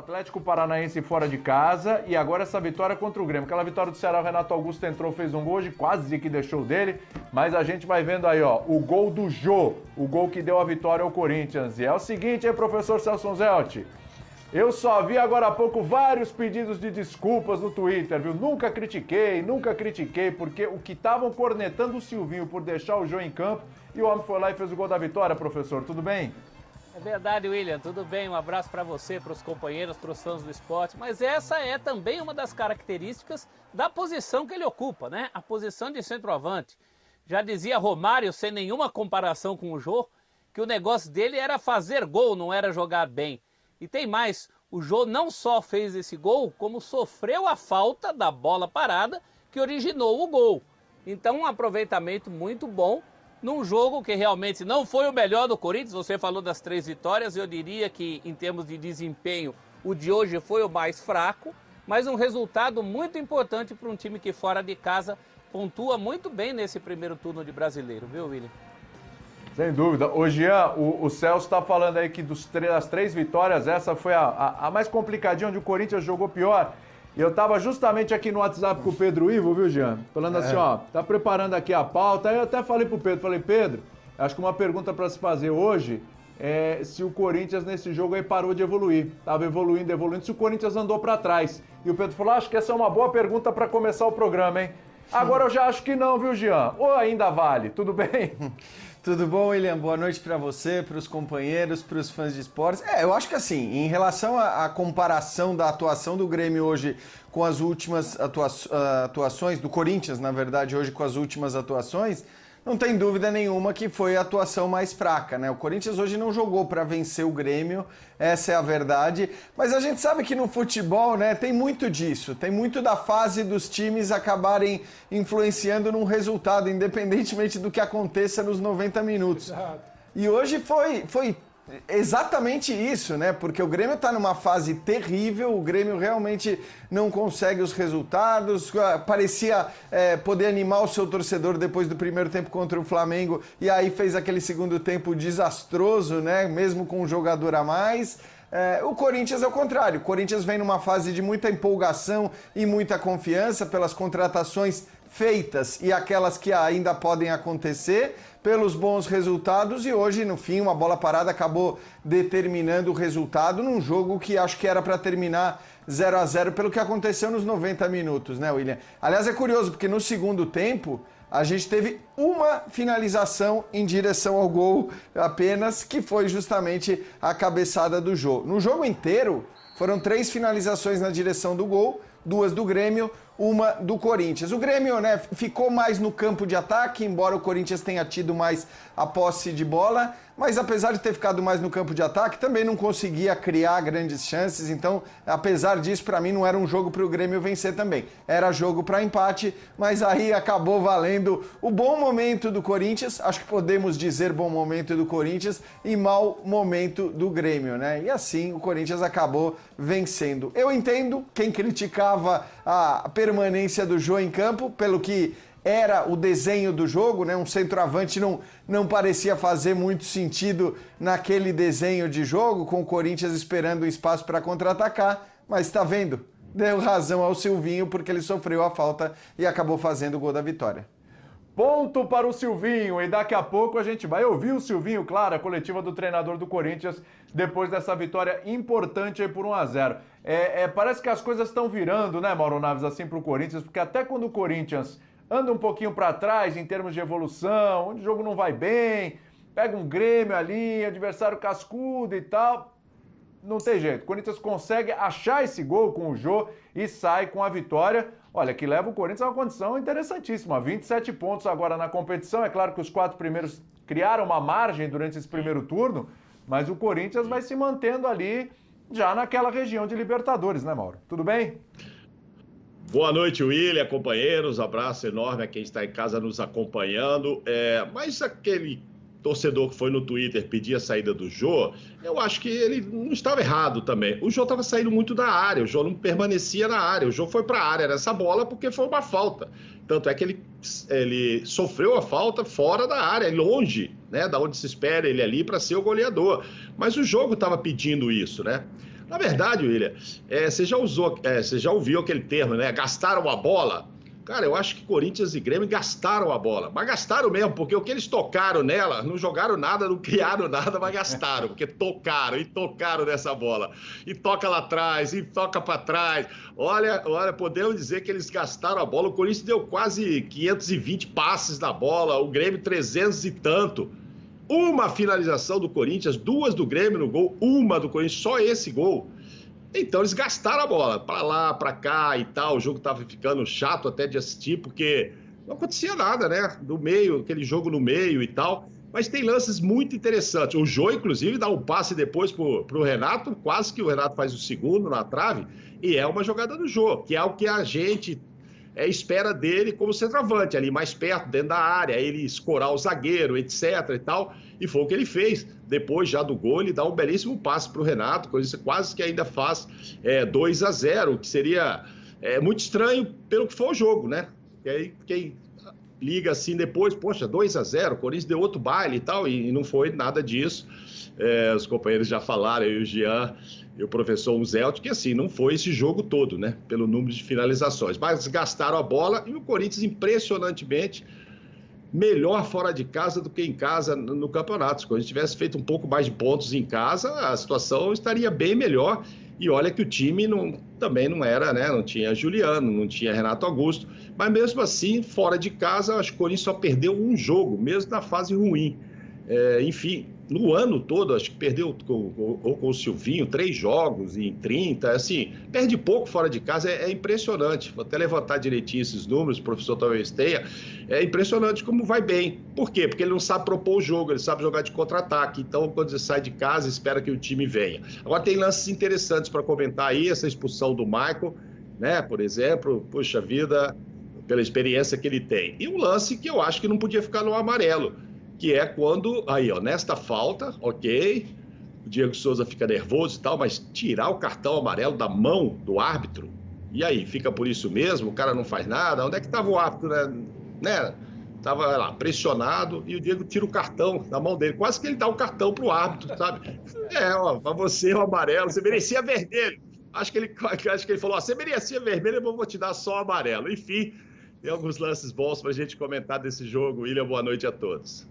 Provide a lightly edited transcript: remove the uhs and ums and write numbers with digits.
Atlético Paranaense fora de casa e agora essa vitória contra o Grêmio. Aquela vitória do Ceará, o Renato Augusto entrou, fez um gol hoje, quase que deixou dele, mas a gente vai vendo aí, ó, o gol do Jô, o gol que deu a vitória ao Corinthians. E é o seguinte, hein, professor Celso Zelt? Eu só vi agora há pouco vários pedidos de desculpas no Twitter, viu? Nunca critiquei, porque o que estavam cornetando o Silvinho por deixar o Jô em campo e o homem foi lá e fez o gol da vitória, professor. Tudo bem? É verdade, William. Tudo bem? Um abraço para você, para os companheiros, para os fãs do esporte. Mas essa é também uma das características da posição que ele ocupa, né? A posição de centroavante. Já dizia Romário, sem nenhuma comparação com o Jô, que o negócio dele era fazer gol, não era jogar bem. E tem mais, o Jô não só fez esse gol, como sofreu a falta da bola parada que originou o gol. Então um aproveitamento muito bom num jogo que realmente não foi o melhor do Corinthians. Você falou das 3 vitórias, eu diria que em termos de desempenho o de hoje foi o mais fraco, mas um resultado muito importante para um time que fora de casa pontua muito bem nesse primeiro turno de Brasileiro, viu, William? Sem dúvida. Ô Jean, o Celso está falando aí que das 3 vitórias, essa foi a mais complicadinha, onde o Corinthians jogou pior. E eu estava justamente aqui no WhatsApp com o Pedro Ivo, viu, Jean? Falando assim, ó, tá preparando aqui a pauta. Aí eu até falei pro Pedro, Pedro, acho que uma pergunta para se fazer hoje é se o Corinthians nesse jogo aí parou de evoluir. Tava evoluindo, se o Corinthians andou para trás. E o Pedro falou, acho que essa é uma boa pergunta para começar o programa, hein? Agora eu já acho que não, viu, Jean? Ou ainda vale? Tudo bem? Tudo bom, William? Boa noite para você, para os companheiros, para os fãs de esportes. Eu acho que assim, em relação à comparação da atuação do Grêmio hoje com as últimas atuações, do Corinthians, na verdade, hoje com as últimas atuações, não tem dúvida nenhuma que foi a atuação mais fraca, né? O Corinthians hoje não jogou para vencer o Grêmio, essa é a verdade. Mas a gente sabe que no futebol, né, tem muito disso, tem muito da fase dos times acabarem influenciando num resultado, independentemente do que aconteça nos 90 minutos. Exato. E hoje foi exatamente isso, né? Porque o Grêmio está numa fase terrível, o Grêmio realmente não consegue os resultados, parecia poder animar o seu torcedor depois do primeiro tempo contra o Flamengo, e aí fez aquele segundo tempo desastroso, né? Mesmo com um jogador a mais. O Corinthians é o contrário, o Corinthians vem numa fase de muita empolgação e muita confiança pelas contratações feitas e aquelas que ainda podem acontecer, pelos bons resultados, e hoje, no fim, uma bola parada acabou determinando o resultado num jogo que acho que era para terminar 0-0 pelo que aconteceu nos 90 minutos, né, William? Aliás, é curioso, porque no segundo tempo a gente teve uma finalização em direção ao gol apenas, que foi justamente a cabeçada do Jô. No jogo inteiro, foram 3 finalizações na direção do gol, 2 do Grêmio, uma do Corinthians. O Grêmio, né, ficou mais no campo de ataque, embora o Corinthians tenha tido mais a posse de bola, mas apesar de ter ficado mais no campo de ataque, também não conseguia criar grandes chances. Então, apesar disso, para mim não era um jogo para o Grêmio vencer também. Era jogo para empate, mas aí acabou valendo o bom momento do Corinthians, acho que podemos dizer bom momento do Corinthians, e mau momento do Grêmio, né? E assim o Corinthians acabou vencendo. Eu entendo quem criticava a permanência do Jô em campo, pelo que era o desenho do jogo, né? Um centroavante não parecia fazer muito sentido naquele desenho de jogo, com o Corinthians esperando um espaço para contra-atacar, mas está vendo? Deu razão ao Silvinho, porque ele sofreu a falta e acabou fazendo o gol da vitória. Ponto para o Silvinho, e daqui a pouco a gente vai ouvir o Silvinho, claro, a coletiva do treinador do Corinthians, depois dessa vitória importante aí por 1-0. Parece que as coisas estão virando, né, Mauro Naves, assim para o Corinthians, porque até quando o Corinthians anda um pouquinho para trás em termos de evolução, onde o jogo não vai bem, pega um Grêmio ali, adversário cascudo e tal, não tem jeito. O Corinthians consegue achar esse gol com o Jô e sai com a vitória. Olha, que leva o Corinthians a uma condição interessantíssima. 27 pontos agora na competição. É claro que os 4 primeiros criaram uma margem durante esse primeiro turno, mas o Corinthians vai se mantendo ali já naquela região de Libertadores, né, Mauro? Tudo bem? Boa noite, William, companheiros. Abraço enorme a quem está em casa nos acompanhando. Mas aquele torcedor que foi no Twitter pedir a saída do Jô, eu acho que ele não estava errado também. O Jô estava saindo muito da área, o Jô não permanecia na área. O Jô foi para a área nessa bola porque foi uma falta. Tanto é que ele sofreu a falta fora da área, longe, né, da onde se espera ele ali para ser o goleador. Mas o jogo estava pedindo isso, né? Na verdade, William, você já ouviu aquele termo, né? Gastaram a bola? Cara, eu acho que Corinthians e Grêmio gastaram a bola. Mas gastaram mesmo, porque o que eles tocaram nela, não jogaram nada, não criaram nada, mas gastaram. Porque tocaram nessa bola. E toca lá atrás, e toca para trás. Olha, podemos dizer que eles gastaram a bola. O Corinthians deu quase 520 passes na bola, o Grêmio 300 e tanto. Uma finalização do Corinthians, 2 do Grêmio no gol, 1 do Corinthians, só esse gol. Então eles gastaram a bola, para lá, para cá e tal. O jogo estava ficando chato até de assistir, porque não acontecia nada, né? No meio, aquele jogo no meio e tal. Mas tem lances muito interessantes. O Jô, inclusive, dá um passe depois pro Renato, quase que o Renato faz o segundo na trave, e é uma jogada do Jô, que é o que a gente espera dele como centroavante, ali mais perto, dentro da área, ele escorar o zagueiro, etc e tal, e foi o que ele fez. Depois já do gol, ele dá um belíssimo passe para o Renato, coisa quase que ainda faz 2-0, que seria muito estranho pelo que foi o jogo, né? E aí quem liga assim depois, poxa, 2-0, o Corinthians deu outro baile e tal, e não foi nada disso. Os companheiros já falaram, eu e o Jean e o professor Unzelt, que assim, não foi esse jogo todo, né? Pelo número de finalizações. Mas gastaram a bola e o Corinthians, impressionantemente, melhor fora de casa do que em casa no campeonato. Se o Corinthians tivesse feito um pouco mais de pontos em casa, a situação estaria bem melhor. E olha que o time também não era, né? Não tinha Juliano, não tinha Renato Augusto. Mas mesmo assim, fora de casa, acho que o Corinthians só perdeu um jogo, mesmo na fase ruim. Enfim, no ano todo, acho que perdeu com o Silvinho 3 jogos em 30, assim, perde pouco fora de casa, é impressionante. Vou até levantar direitinho esses números, o professor talvez tenha, é impressionante como vai bem. Por quê? Porque ele não sabe propor o jogo, ele sabe jogar de contra-ataque, então quando você sai de casa, espera que o time venha. Agora tem lances interessantes para comentar aí, essa expulsão do Michael, né, por exemplo, puxa vida, pela experiência que ele tem. E um lance que eu acho que não podia ficar no amarelo, que é quando, aí ó, nesta falta, ok, o Diego Souza fica nervoso e tal, mas tirar o cartão amarelo da mão do árbitro, e aí, fica por isso mesmo, o cara não faz nada, onde é que estava o árbitro, né? Tava lá, pressionado, e o Diego tira o cartão da mão dele, quase que ele dá o cartão pro árbitro, sabe? Ó, pra você o amarelo, você merecia vermelho. Acho que ele falou, ó, você merecia vermelho, eu vou te dar só o amarelo. Enfim, tem alguns lances bons pra gente comentar desse jogo. William, boa noite a todos.